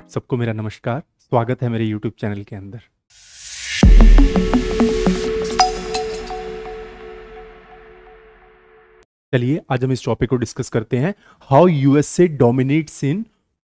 सबको मेरा नमस्कार। स्वागत है मेरे YouTube चैनल के अंदर। चलिए आज हम इस टॉपिक को डिस्कस करते हैं, how USA dominates in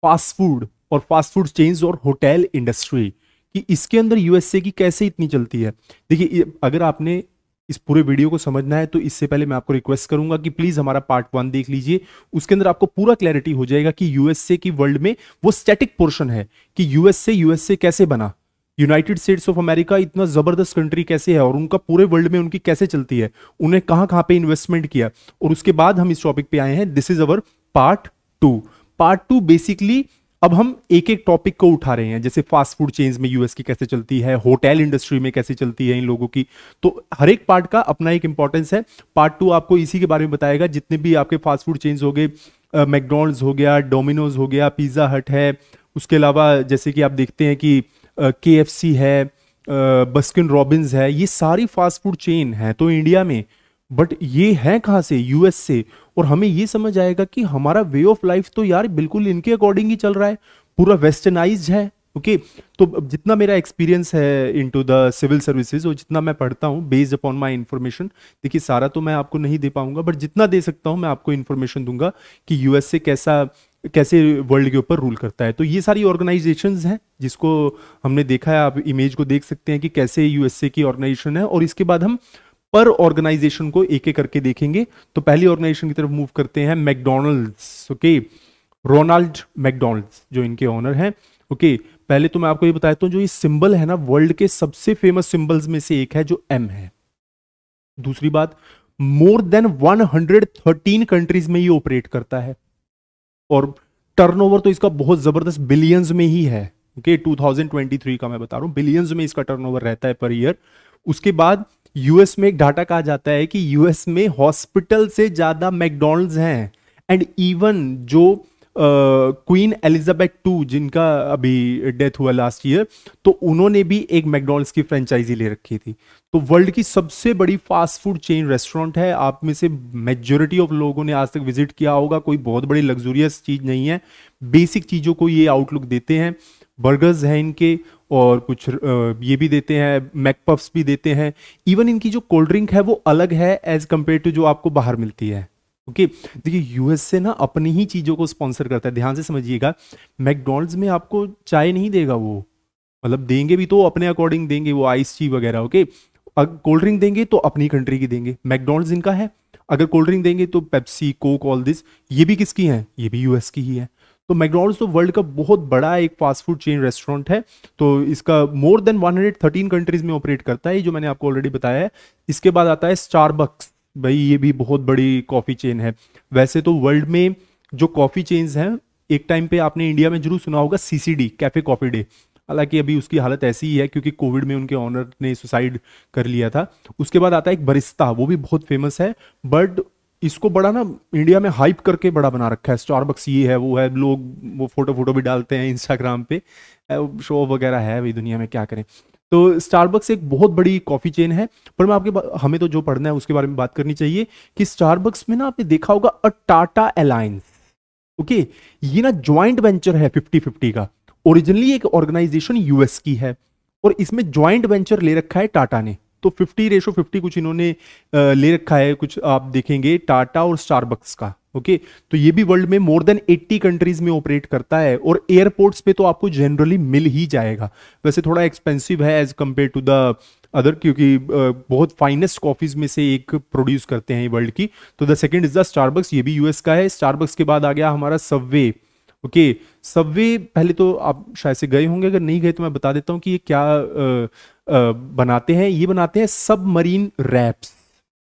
fast food और फास्ट फूड चेन्स और होटल इंडस्ट्री, कि इसके अंदर यूएसए की कैसे इतनी चलती है। देखिए, अगर आपने इस पूरे वीडियो को समझना है तो इससे पहले मैं आपको रिक्वेस्ट करूंगा कि प्लीज हमारा पार्ट 1 देख लीजिए। उसके अंदर आपको पूरा क्लैरिटी हो जाएगा कि यूएसए की वर्ल्ड में वो स्टैटिक पोर्शन है कि यूएसए कैसे बना, यूनाइटेड स्टेट्स ऑफ अमेरिका इतना जबरदस्त कंट्री कैसे है और उनका पूरे वर्ल्ड में उनकी कैसे चलती है, उन्हें कहां कहां पे इन्वेस्टमेंट किया। और उसके बाद हम इस टॉपिक पे आए हैं। This is our part 2। Part 2 basically अब हम एक एक टॉपिक को उठा रहे हैं, जैसे फास्ट फूड चेन्स में यूएस की कैसे चलती है, होटल इंडस्ट्री में कैसे चलती है इन लोगों की। तो हर एक पार्ट का अपना एक इंपॉर्टेंस है। पार्ट 2 आपको इसी के बारे में बताएगा, जितने भी आपके फास्ट फूड चेन्स हो गए, मैकडॉनल्ड्स हो गया, डोमिनोज हो गया, पिज्जा हट है, उसके अलावा जैसे कि आप देखते हैं कि KFC है, बस्किन रॉबिन्स है, ये सारी फास्ट फूड चेन है तो इंडिया में, बट ये है कहाँ से, यूएस से। और हमें ये समझ आएगा कि हमारा वे ऑफ लाइफ तो यार बिल्कुल इनके अकॉर्डिंग ही चल रहा है, पूरा वेस्टर्नाइज्ड है। ओके, तो जितना मेरा एक्सपीरियंस है इनटू द सिविल सर्विसेज और जितना मैं पढ़ता हूँ बेस्ड अपॉन माय इंफॉर्मेशन, देखिए सारा तो मैं आपको नहीं दे पाऊंगा, बट जितना दे सकता हूँ मैं आपको इन्फॉर्मेशन दूंगा कि यूएसए कैसे वर्ल्ड के ऊपर रूल करता है। तो ये सारी ऑर्गेनाइजेशंस हैं जिसको हमने देखा है, आप इमेज को देख सकते हैं कि कैसे यूएसए की ऑर्गेनाइजेशन है। और इसके बाद हम पर ऑर्गेनाइजेशन को एक एक करके देखेंगे। तो पहली ऑर्गेनाइजेशन की तरफ मूव करते हैं, मैकडॉनल्ड्स। ओके, रोनाल्ड मैकडॉनल्ड्स जो इनके ओनर हैं। ओके, पहले तो मैं आपको ये बताता हूँ, जो ये सिंबल है ना, वर्ल्ड के सबसे फेमस सिंबल्स में से एक है जो एम है। दूसरी बात, मोर देन 113 कंट्रीज में ये ऑपरेट करता है और टर्नओवर तो इसका बहुत जबरदस्त बिलियंस में ही है। ओके, 2023 का मैं बता रहा हूं, बिलियंस में इसका टर्नओवर रहता है पर ईयर। उसके बाद यूएस में एक डाटा कहा जाता है कि यूएस में हॉस्पिटल से ज्यादा मैकडॉनल्ड्स हैं। एंड इवन जो क्वीन एलिजाबेथ II जिनका अभी डेथ हुआ लास्ट ईयर, तो उन्होंने भी एक मैकडॉनल्ड्स की फ्रेंचाइजी ले रखी थी। तो वर्ल्ड की सबसे बड़ी फास्ट फूड चेन रेस्टोरेंट है। आप में से मेजॉरिटी ऑफ लोगों ने आज तक विजिट किया होगा। कोई बहुत बड़ी लग्जूरियस चीज नहीं है, बेसिक चीजों को ये आउटलुक देते हैं। बर्गर्स हैं इनके और कुछ ये भी देते हैं, मैकपफ्स भी देते हैं। इवन इनकी जो कोल्ड ड्रिंक है वो अलग है एज कंपेयर टू जो आपको बाहर मिलती है। ओके, देखिए यूएस से ना अपनी ही चीजों को स्पॉन्सर करता है, ध्यान से समझिएगा। मैकडॉनल्ड्स में आपको चाय नहीं देगा वो, मतलब देंगे भी तो अपने अकॉर्डिंग देंगे, वो आइस टी वगैरह। ओके, कोल्ड ड्रिंक देंगे तो अपनी कंट्री की देंगे। मैकडॉनल्ड्स इनका है, अगर कोल्ड ड्रिंक देंगे तो पेप्सी, कोक, ऑल दिस, ये भी किसकी है, ये भी यूएस की ही है। तो मैकडॉनल्ड्स तो वर्ल्ड का बहुत बड़ा एक फास्ट फूड चेन रेस्टोरेंट है। तो इसका मोर देन 113 कंट्रीज में ऑपरेट करता है, जो मैंने आपको ऑलरेडी बताया है। इसके बाद आता है स्टारबक्स। भाई ये भी बहुत बड़ी कॉफी चेन है। वैसे तो वर्ल्ड में जो कॉफी चेन्स हैं, एक टाइम पे आपने इंडिया में जरूर सुना होगा CCD, कैफे कॉफी डे। हालांकि अभी उसकी हालत ऐसी ही है क्योंकि कोविड में उनके ऑनर ने सुसाइड कर लिया था। उसके बाद आता है एक बरिस्ता, वो भी बहुत फेमस है, बट इसको बड़ा ना इंडिया में हाइप करके बड़ा बना रखा है। स्टारबक्स ये है वो है, लोग वो फोटो भी डालते हैं इंस्टाग्राम पे, शो वगैरह है भाई, दुनिया में क्या करें। तो स्टारबक्स एक बहुत बड़ी कॉफी चेन है। पर मैं हमें तो जो पढ़ना है उसके बारे में बात करनी चाहिए कि स्टारबक्स में ना आपने देखा होगा अ टाटा अलायंस। ओके, ये ना ज्वाइंट वेंचर है 50-50 का। ओरिजिनली एक ऑर्गेनाइजेशन यूएस की है और इसमें ज्वाइंट वेंचर ले रखा है टाटा ने। तो 50:50 कुछ इन्होंने ले रखा है, कुछ आप देखेंगे टाटा और स्टारबक्स का। ओके, तो ये भी वर्ल्ड में मोर देन 80 कंट्रीज में ऑपरेट करता है और एयरपोर्ट्स पे तो आपको जनरली मिल ही जाएगा। वैसे थोड़ा एक्सपेंसिव है as compare to the other, क्योंकि बहुत फाइनेस्ट कॉफीज में से एक प्रोड्यूस करते हैं वर्ल्ड की। तो the second is the Starbucks, ये भी यूएस का है। स्टारबक्स के बाद आ गया हमारा सबवे। ओके, सबवे पहले तो आप शायद से गए होंगे, अगर नहीं गए तो मैं बता देता हूँ कि ये क्या बनाते हैं। ये बनाते हैं सबमरीन रैप्स,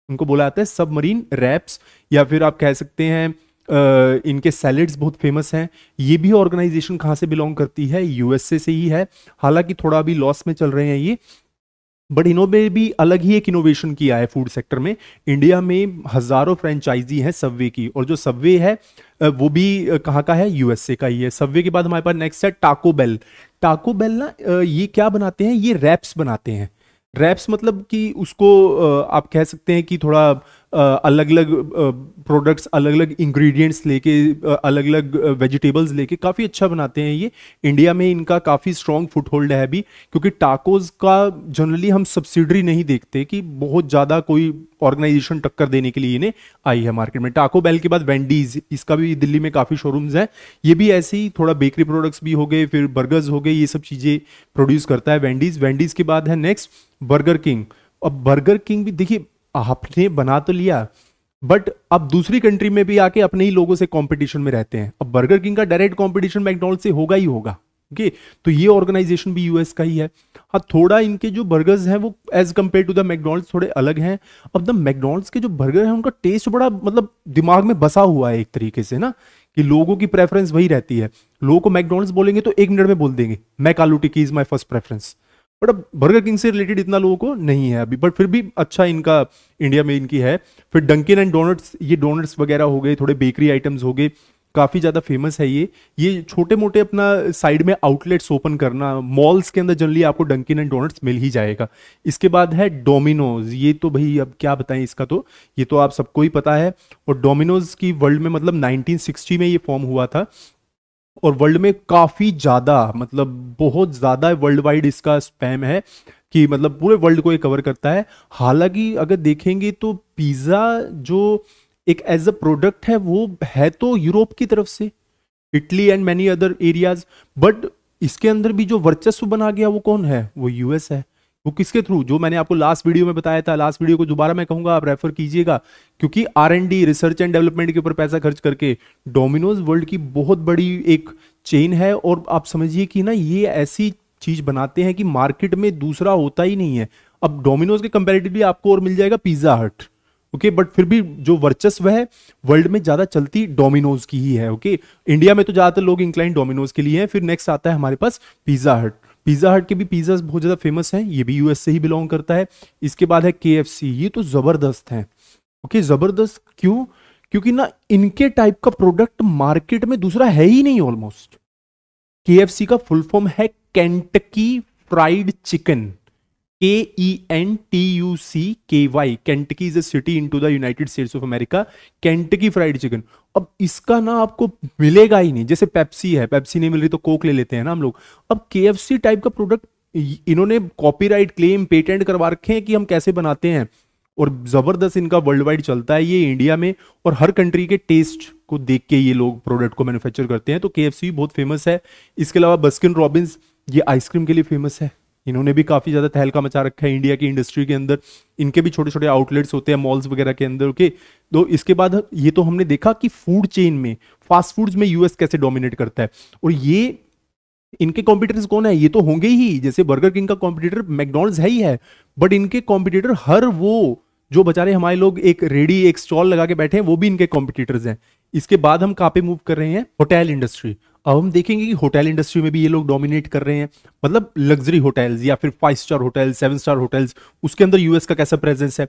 उनको बोला जाता है सबमरीन रैप्स, या फिर आप कह सकते हैं इनके सैलेड्स बहुत फेमस हैं। ये भी ऑर्गेनाइजेशन कहाँ से बिलोंग करती है, यूएसए से ही है। हालांकि थोड़ा अभी लॉस में चल रहे हैं ये, बट इन्होंने भी अलग ही एक इनोवेशन किया है फूड सेक्टर में। इंडिया में हजारों फ्रेंचाइजी हैं सबवे की, और जो सबवे है वो भी कहाँ का है, यूएसए का ही है। सबवे के बाद हमारे पास नेक्स्ट है टाको बेल। टाको बेल ना ये क्या बनाते हैं, ये रैप्स बनाते हैं। रैप्स मतलब कि उसको आप कह सकते हैं कि थोड़ा अलग अलग प्रोडक्ट्स, अलग अलग इंग्रेडिएंट्स लेके, अलग अलग वेजिटेबल्स लेके काफ़ी अच्छा बनाते हैं ये। इंडिया में इनका काफ़ी स्ट्रॉन्ग फुटहोल्ड है अभी, क्योंकि टाकोज का जनरली हम सब्सिडरी नहीं देखते कि बहुत ज़्यादा कोई ऑर्गेनाइजेशन टक्कर देने के लिए इन्हें आई है मार्केट में। टाको बेल के बाद वेंडीज, इसका भी दिल्ली में काफ़ी शोरूम्स हैं। ये भी ऐसे ही थोड़ा बेकरी प्रोडक्ट्स भी हो गए, फिर बर्गर्स हो गए, ये सब चीज़ें प्रोड्यूस करता है वेंडीज। वेंडीज के बाद है नेक्स्ट बर्गर किंग। अब बर्गर किंग भी देखिए, आपने बना तो लिया, बट अब दूसरी कंट्री में भी आके अपने ही लोगों से कंपटीशन में रहते हैं। अब बर्गर किंग का डायरेक्ट कंपटीशन मैकडॉनल्ड से होगा ही होगा। ओके, तो ये ऑर्गेनाइजेशन भी यूएस का ही है। हाँ, थोड़ा इनके जो बर्गर्स हैं वो as compare to the McDonald's थोड़े अलग हैं। अब द मैकडॉनल्ड्स के जो बर्गर हैं उनका टेस्ट बड़ा मतलब दिमाग में बसा हुआ है एक तरीके से ना, कि लोगों की प्रेफरेंस वही रहती है। लोगों को मैकडॉनल्ड्स बोलेंगे तो 1 मिनट में बोल देंगे Mc aloo tikki is my first preference. But अब बर्गर किंग से रिलेटेड इतना लोगों को नहीं है अभी, बट फिर भी अच्छा इनका इंडिया में इनकी है। फिर डंकिन एंड डोनट्स, ये डोनट्स वगैरह हो गए, थोड़े बेकरी आइटम्स हो गए, काफ़ी ज़्यादा फेमस है ये छोटे मोटे अपना साइड में आउटलेट्स ओपन करना, मॉल्स के अंदर जनरली आपको डंकिन एंड डोनट्स मिल ही जाएगा। इसके बाद है डोमिनोज। ये तो भाई अब क्या बताएं इसका, तो ये तो आप सबको ही पता है। और डोमिनोज की वर्ल्ड में मतलब 1960 में ये फॉर्म हुआ था, और वर्ल्ड में काफ़ी ज़्यादा मतलब बहुत ज़्यादा वर्ल्ड वाइड इसका स्पैम है, कि मतलब पूरे वर्ल्ड को ये कवर करता है। हालांकि अगर देखेंगे तो पिज़्ज़ा जो एक एज अ प्रोडक्ट है वो है तो यूरोप की तरफ से, Italy and many other areas, but इसके अंदर भी जो वर्चस्व बना गया वो कौन है, वो यूएस है। वो किसके थ्रू, जो मैंने आपको लास्ट वीडियो में बताया था, लास्ट वीडियो को दोबारा मैं कहूंगा आप रेफर कीजिएगा, क्योंकि R&D रिसर्च एंड डेवलपमेंट के ऊपर पैसा खर्च करके डोमिनोज वर्ल्ड की बहुत बड़ी एक चेन है। और आप समझिए कि ना ये ऐसी चीज बनाते हैं कि मार्केट में दूसरा होता ही नहीं है। अब डोमिनोज के कंपैरेटिवली आपको और मिल जाएगा पिज्जा हट, ओके, बट फिर भी जो वर्चस्व है वर्ल्ड में ज्यादा चलती डोमिनोज की ही है। ओके, इंडिया में तो ज्यादातर लोग इंक्लाइन डोमिनोज के लिए हैं। फिर नेक्स्ट आता है हमारे पास पिज्जा हट। पिज्जा हट के भी पिज्जा बहुत ज्यादा फेमस है, ये भी यूएस से ही बिलोंग करता है। इसके बाद है KFC, ये तो जबरदस्त है। ओके, जबरदस्त क्यों? क्योंकि ना इनके टाइप का प्रोडक्ट मार्केट में दूसरा है ही नहीं ऑलमोस्ट। KFC का फुल फॉर्म है Kentucky fried chicken, KENTUCKY। Kentucky is a city into the United states of America. Kentucky fried chicken, अब इसका ना आपको मिलेगा ही नहीं। जैसे पेप्सी है, पेप्सी नहीं मिल रही तो कोक ले लेते हैं ना हम लोग। अब KFC टाइप का प्रोडक्ट इन्होंने कॉपीराइट क्लेम पेटेंट करवा रखे हैं कि हम कैसे बनाते हैं, और जबरदस्त इनका वर्ल्ड वाइड चलता है ये इंडिया में। और हर कंट्री के टेस्ट को देख के ये लोग प्रोडक्ट को मैन्युफैक्चर करते हैं, तो KFC भी बहुत फेमस है। इसके अलावा बस्किन रॉबिन्स, ये आइसक्रीम के लिए फेमस है। इन्होंने भी काफी ज्यादा तहलका मचा रखा है इंडिया की इंडस्ट्री के अंदर। इनके भी छोटे छोटे आउटलेट्स होते हैं मॉल्स वगैरह के अंदर। ओके, तो इसके बाद ये तो हमने देखा कि फूड चेन में, फास्ट फूड्स में यूएस कैसे डोमिनेट करता है। और ये इनके कॉम्पिटिटर्स कौन है, ये तो होंगे ही, जैसे बर्गर किंग का कॉम्पिटिटर मैकडॉनल्ड्स है ही है, बट इनके कॉम्पिटिटर हर वो जो बेचारे हमारे लोग एक रेडी एक स्टॉल लगा के बैठे हैं वो भी इनके कॉम्पिटिटर्स हैं। इसके बाद हम कहाँ पे मूव कर रहे हैं, होटल इंडस्ट्री। अब हम देखेंगे कि होटल इंडस्ट्री में भी ये लोग डोमिनेट कर रहे हैं, मतलब लग्जरी होटल्स या फिर 5 स्टार होटल, 7 स्टार होटल्स, उसके अंदर यूएस का कैसा प्रेजेंस है।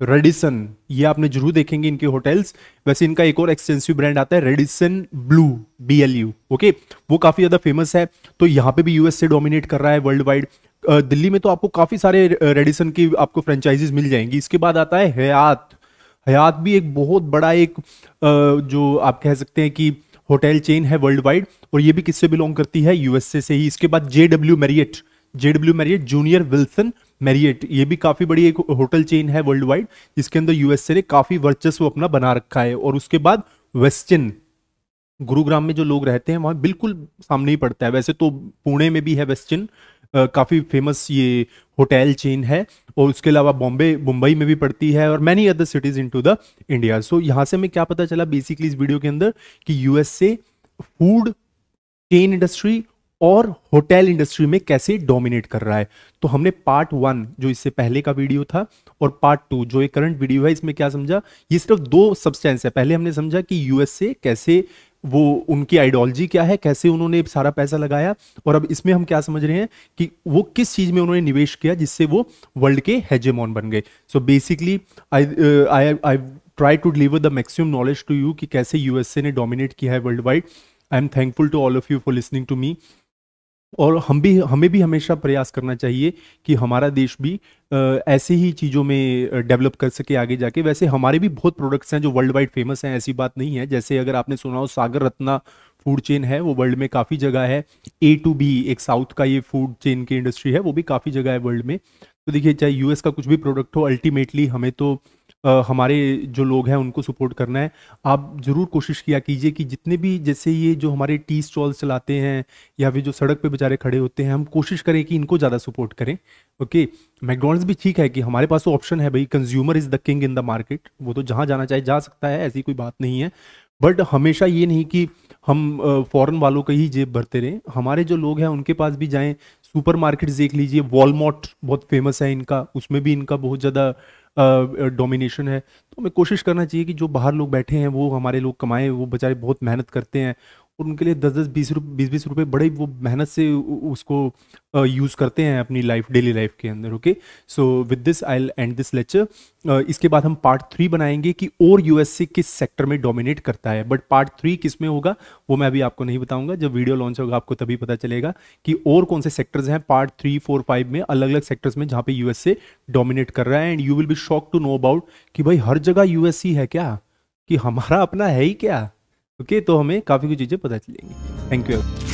रेडिसन, ये आपने जरूर देखेंगे इनके होटल्स। वैसे इनका एक और एक्सटेंसिव ब्रांड आता है रेडिसन ब्लू, BLU। ओके, वो काफी ज्यादा फेमस है, तो यहाँ पे भी यूएस से डोमिनेट कर रहा है वर्ल्ड वाइड। दिल्ली में तो आपको काफी सारे रेडिसन की आपको फ्रेंचाइजीज मिल जाएंगी। इसके बाद आता है हयात। हयात भी एक बहुत बड़ा एक जो आप कह सकते हैं कि होटल चेन है वर्ल्ड वाइड, और ये भी किससे बिलोंग करती है, यूएसए से ही। इसके बाद JW Marriott, JW Marriott junior Wilson Marriott, ये भी काफी बड़ी एक होटल चेन है वर्ल्ड वाइड, जिसके अंदर यूएसए ने काफी वर्चस्व अपना बना रखा है। और उसके बाद वेस्टिन, गुरुग्राम में जो लोग रहते हैं वहां बिल्कुल सामने ही पड़ता है। वैसे तो पुणे में भी है वेस्टिन, काफी फेमस ये होटल चेन है। और उसके अलावा बॉम्बे, मुंबई में भी पड़ती है, और many other cities into the India. So यहां से हमें क्या पता चला बेसिकली इस वीडियो के अंदर, कि यूएसए फूड चेन इंडस्ट्री और होटल इंडस्ट्री में कैसे डोमिनेट कर रहा है। तो हमने पार्ट 1 जो इससे पहले का वीडियो था, और पार्ट 2 जो एक करंट वीडियो है, इसमें क्या समझा, ये सिर्फ 2 सब्सटेंस है। पहले हमने समझा कि यूएसए कैसे, वो उनकी आइडियोलॉजी क्या है, कैसे उन्होंने सारा पैसा लगाया, और अब इसमें हम क्या समझ रहे हैं कि वो किस चीज में उन्होंने निवेश किया जिससे वो वर्ल्ड के हेजेमॉन बन गए। So basically I try to deliver the maximum knowledge to you कि कैसे यूएसए ने डोमिनेट किया है world wide. I am thankful to all of you for listening to me. और हमें भी हमेशा प्रयास करना चाहिए कि हमारा देश भी ऐसे ही चीज़ों में डेवलप कर सके आगे जाके। वैसे हमारे भी बहुत प्रोडक्ट्स हैं जो वर्ल्ड वाइड फेमस हैं, ऐसी बात नहीं है। जैसे अगर आपने सुना हो सागर रत्ना फूड चेन है, वो वर्ल्ड में काफ़ी जगह है। A to B एक साउथ का ये फूड चेन की इंडस्ट्री है, वो भी काफ़ी जगह है वर्ल्ड में। तो देखिए, चाहे यूएस का कुछ भी प्रोडक्ट हो, अल्टीमेटली हमें तो हमारे जो लोग हैं उनको सपोर्ट करना है। आप ज़रूर कोशिश किया कीजिए कि जितने भी जैसे ये जो हमारे टी स्टॉल्स चलाते हैं या फिर जो सड़क पे बेचारे खड़े होते हैं, हम कोशिश करें कि इनको ज़्यादा सपोर्ट करें। ओके, मैकडॉनल्ड्स भी ठीक है कि हमारे पास तो ऑप्शन है भाई, consumer is the king in the market, वो तो जहाँ जाना चाहे जा सकता है, ऐसी कोई बात नहीं है। बट हमेशा ये नहीं कि हम फॉरेन वालों का ही जेब भरते रहें, हमारे जो लोग हैं उनके पास भी जाएं। सुपर मार्केट देख लीजिए, वॉलमार्ट बहुत फेमस है इनका, उसमें भी इनका बहुत ज़्यादा डोमिनेशन है। तो हमें कोशिश करना चाहिए कि जो बाहर लोग बैठे हैं वो हमारे लोग कमाएं, वो बेचारे बहुत मेहनत करते हैं और उनके लिए 10-10 20-20 रुपए बड़े वो मेहनत से उसको यूज़ करते हैं अपनी लाइफ, डेली लाइफ के अंदर। Okay, so with this I will and this lecture. इसके बाद हम पार्ट 3 बनाएंगे कि और यूएसए किस सेक्टर में डोमिनेट करता है। बट पार्ट 3 किस में होगा वो मैं अभी आपको नहीं बताऊंगा, जब वीडियो लॉन्च होगा आपको तभी पता चलेगा कि और कौन से सेक्टर्स हैं पार्ट 3, 4, 5 में, अलग अलग सेक्टर्स में जहाँ पे यूएसए डोमिनेट कर रहा है। And you will be shock to know about कि भाई हर जगह यूएसए है क्या, कि हमारा अपना है ही क्या। ओके, तो हमें काफ़ी कुछ चीज़ें पता चलेंगी। Thank you.